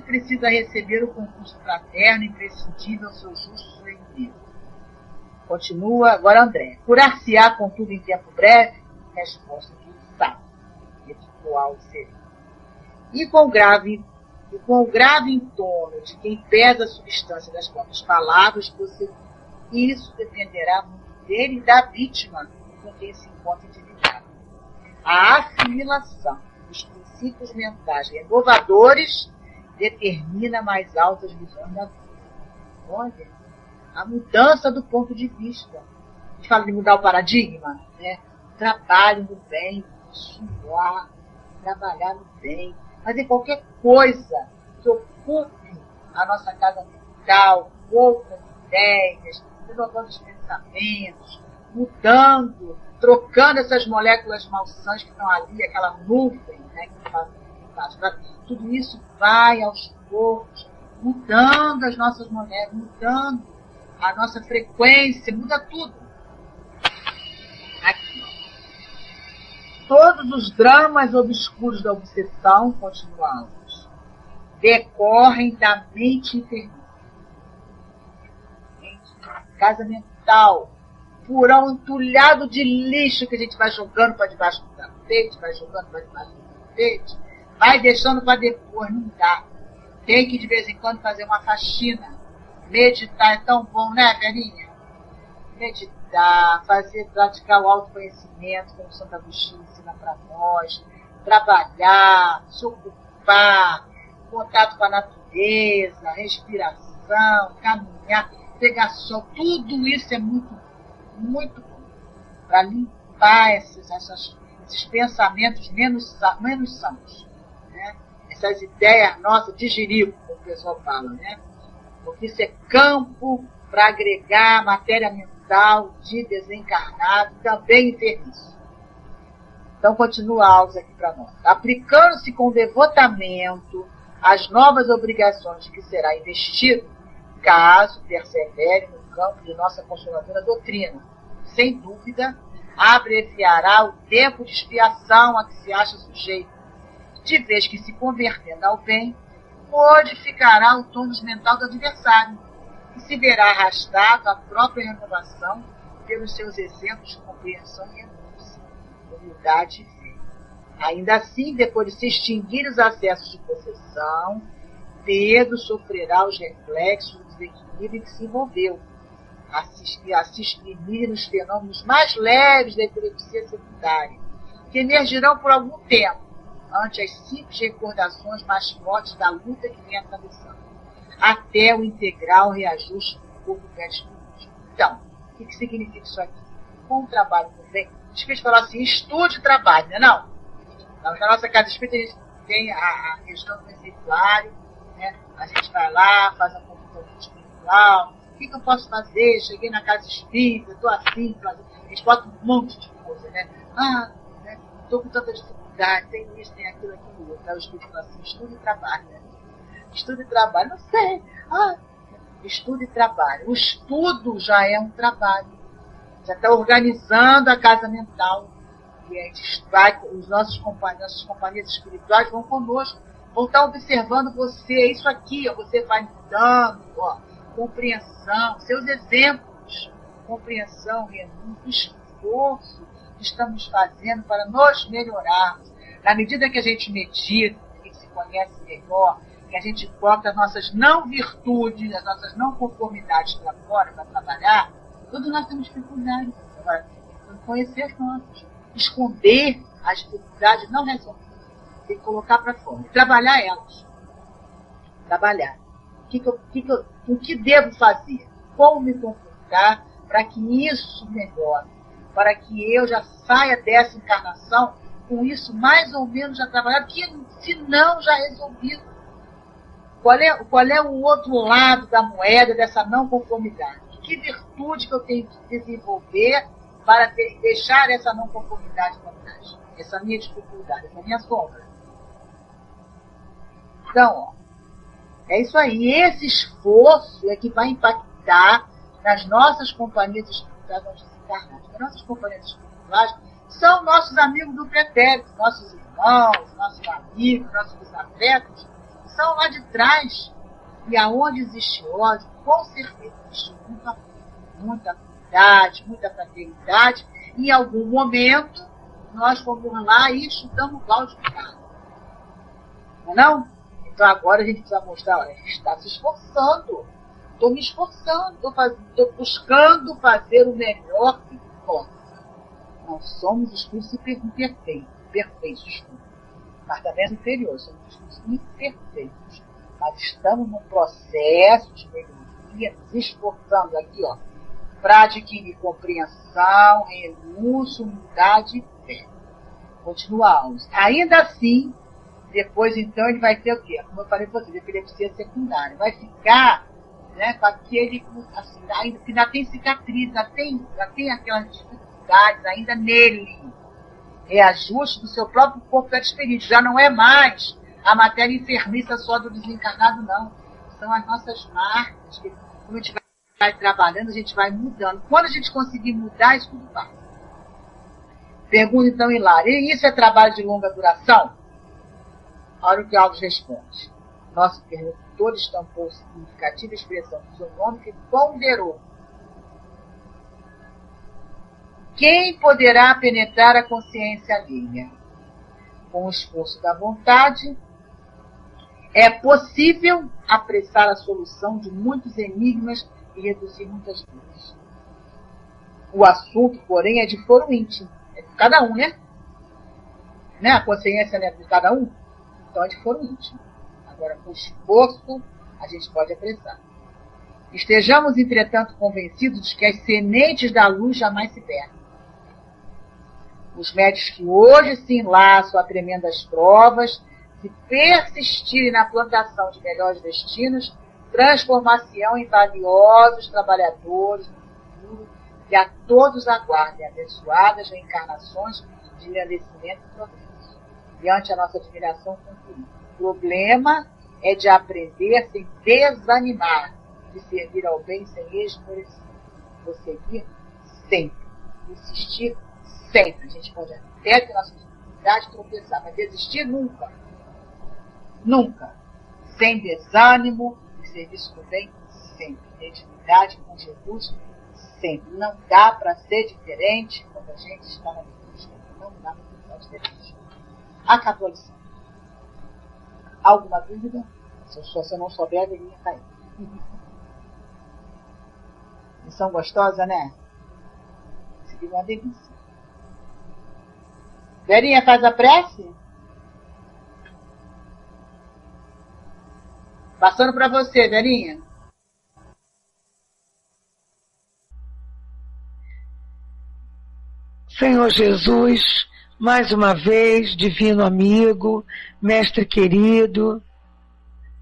precisa receber o concurso fraterno imprescindível aos seus justos inimigos. Continua agora André. Curar-se-á, contudo, em tempo breve? Resposta que sabe. Ritual seria. E com o grave entorno de quem pesa a substância das próprias palavras, isso dependerá muito dele e da vítima com quem se encontra endividado. A assimilação dos princípios mentais renovadores determina mais altas visões da vida. Olha, a mudança do ponto de vista. A gente fala de mudar o paradigma, né? Trabalho no bem, suar, trabalhar no bem, fazer qualquer coisa que ocupe a nossa casa mental, outras ideias, renovando os pensamentos, mudando, trocando essas moléculas malsãs que estão ali, aquela nuvem, né, que faz. Tudo isso vai aos poucos, mudando as nossas moléculas, mudando a nossa frequência, muda tudo. Aqui. Todos os dramas obscuros da obsessão, continuamos, decorrem da mente infernal. Casa mental, furão entulhado de lixo que a gente vai jogando para debaixo do tapete, vai jogando para debaixo do tapete, vai deixando para depois, não dá. Tem que de vez em quando fazer uma faxina. Meditar é tão bom, né, Verinha? Meditar, praticar o autoconhecimento, como o Santo Agostinho ensina para nós, trabalhar, se ocupar, contato com a natureza, respiração, caminhar. pegar sol, tudo isso é muito, muito bom para limpar esses pensamentos menos sãos, né? Essas ideias nossas de jirico, como o pessoal fala, né? Porque isso é campo para agregar matéria mental de desencarnado, também enfermiço. Então, continua Alves aqui para nós. Aplicando-se com devotamento as novas obrigações de que será investido, caso persevere no campo de nossa consoladora doutrina, sem dúvida, abreviará o tempo de expiação a que se acha sujeito, de vez que, se convertendo ao bem, modificará o tônus mental do adversário e se verá arrastado à própria renovação pelos seus exemplos de compreensão e renúncia, humildade e fé. Ainda assim, depois de se extinguir os acessos de possessão, Pedro sofrerá os reflexos do desequilíbrio em que se envolveu, a se exprimir nos fenômenos mais leves da epilepsia secundária, que emergirão por algum tempo, ante as simples recordações mais fortes da luta que vem atravessando, até o integral reajuste do corpo perispiritual. Então, o que significa isso aqui? Com o trabalho do bem, o Espírito falou assim, estude e trabalhe, não é não? Então, na nossa casa espírita, a gente tem a questão do receituário, né? A gente vai lá, faz a consulta espiritual, o que eu posso fazer? Cheguei na casa espírita, estou assim, a gente bota um monte de coisa, né? Estou com tanta dificuldade, tem isso, tem aquilo, aquilo outro. Aí o Espírito fala assim, estude e trabalhe, né? Estude e trabalhe, não sei. Estude e trabalhe. O estudo já é um trabalho. Já está organizando a casa mental. E a gente vai, nossas companhias espirituais vão conosco, vão estar observando você, isso aqui, ó, você vai mudando, ó, compreensão, seus exemplos, compreensão, renúncia, esforço que estamos fazendo para nos melhorarmos. Na medida que a gente medita, que se conhece melhor, que a gente coloca as nossas não virtudes, as nossas não conformidades para fora, para trabalhar, todos nós temos dificuldades. Agora, conhecer as nossas. Esconder as dificuldades não resolve. Tem que colocar para fora. E trabalhar elas. Trabalhar. O que devo fazer? Como me comportar para que isso melhore? Para que eu já saia dessa encarnação com isso mais ou menos já trabalhado, que se não já resolvido. Qual é o outro lado da moeda dessa não conformidade? Que virtude que eu tenho que desenvolver para deixar essa não conformidade para trás? Essa minha dificuldade, essa minha sombra. Então, ó, é isso aí. Esse esforço é que vai impactar nas nossas companhias espirituais desencarnadas. As nossas companhias espirituais são nossos amigos do pretérito, nossos irmãos, nossos amigos, nossos afetos, são lá de trás. E aonde existe ódio, com certeza existe muita amizade, muita fraternidade. Em algum momento, nós fomos lá e chutamos o balde de carro. Não é não? Então agora a gente precisa mostrar, olha, a gente está se esforçando. Estou me esforçando, estou buscando fazer o melhor que posso. Não somos espíritos perfeitos, mas também inferiores, somos espíritos imperfeitos. Mas estamos num processo de melhoria, nos esforçando aqui, ó, para adquirir compreensão, renúncia, humildade e fé. Continuamos. Ainda assim, depois então ele vai ter o quê? Como eu falei para vocês, epilepsia secundária. Vai ficar, né, com aquele, assim, ainda tem cicatriz, já tem aquelas dificuldades ainda nele. Reajuste do seu próprio corpo perispiritual. Já não é mais a matéria enfermiça só do desencarnado, não. São as nossas marcas, que quando a gente vai trabalhando, a gente vai mudando. Quando a gente conseguir mudar, isso tudo vai. Pergunta então Hilário, e isso é trabalho de longa duração? Olha o que Alves responde. Nosso interlocutor estampou significativa expressão do seu nome que ponderou. Quem poderá penetrar a consciência alheia? Com o esforço da vontade, é possível apressar a solução de muitos enigmas e reduzir muitas dúvidas. O assunto, porém, é de foro íntimo. É de cada um, né? A consciência não é de cada um? Então é de foro íntimo. Agora, com esforço, a gente pode apressar. Estejamos, entretanto, convencidos de que as sementes da luz jamais se perdem. Os médios que hoje se enlaçam a tremendas provas, se persistirem na plantação de melhores destinos, transformar-se-ão em valiosos trabalhadores no futuro que a todos aguardem abençoadas reencarnações de engrandecimento e progresso. Diante a nossa admiração concluída. O problema é de aprender sem desanimar, de servir ao bem sem esmorecer. Prosseguir sempre. Insistir sempre. A gente pode até ter nossa dificuldade de tropeçar, mas desistir nunca. Nunca. Sem desânimo, de serviço do bem sempre. De intimidade com Jesus sempre. Não dá para ser diferente quando a gente está na vida. Não dá para ser diferente. Acabou a lição. Alguma dúvida? Se você não souber, a velhinha cair. Lição gostosa, né? Seria uma delícia. Verinha, faz a prece? Passando para você, Verinha. Senhor Jesus, mais uma vez, divino amigo, mestre querido,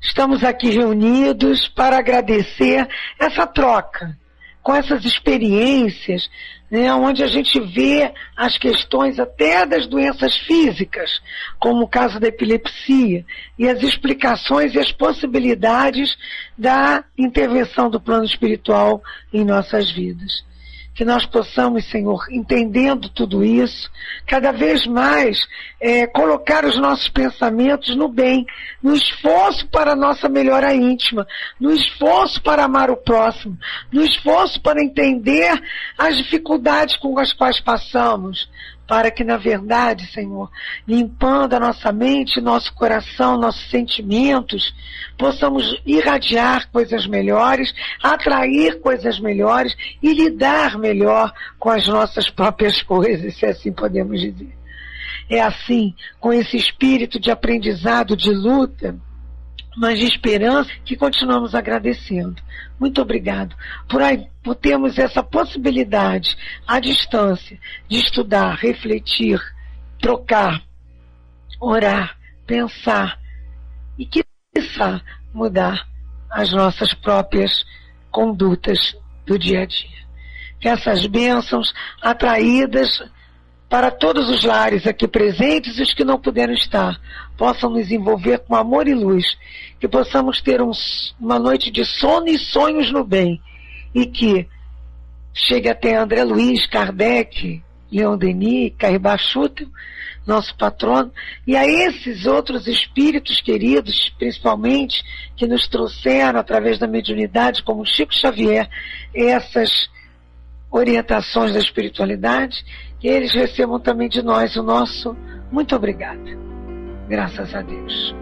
estamos aqui reunidos para agradecer essa troca, com essas experiências, né, onde a gente vê as questões até das doenças físicas, como o caso da epilepsia, e as explicações e as possibilidades da intervenção do plano espiritual em nossas vidas. Que nós possamos, Senhor, entendendo tudo isso, cada vez mais colocar os nossos pensamentos no bem, no esforço para a nossa melhora íntima, no esforço para amar o próximo, no esforço para entender as dificuldades com as quais passamos, para que, na verdade, Senhor, limpando a nossa mente, nosso coração, nossos sentimentos, possamos irradiar coisas melhores, atrair coisas melhores e lidar melhor com as nossas próprias coisas, se assim podemos dizer. É assim, com esse espírito de aprendizado, de luta, mas de esperança, que continuamos agradecendo. Muito obrigado por termos essa possibilidade, à distância, de estudar, refletir, trocar, orar, pensar e, quiçá, mudar as nossas próprias condutas do dia a dia. Que essas bênçãos atraídas para todos os lares aqui presentes e os que não puderam estar, possam nos envolver com amor e luz, que possamos ter uma noite de sono e sonhos no bem, e que chegue até André Luiz, Kardec, Leon Denis, Caribá Schutel, nosso patrono, e a esses outros espíritos queridos, principalmente, que nos trouxeram através da mediunidade, como Chico Xavier, essas orientações da espiritualidade, que eles recebam também de nós o nosso muito obrigado. Graças a Deus.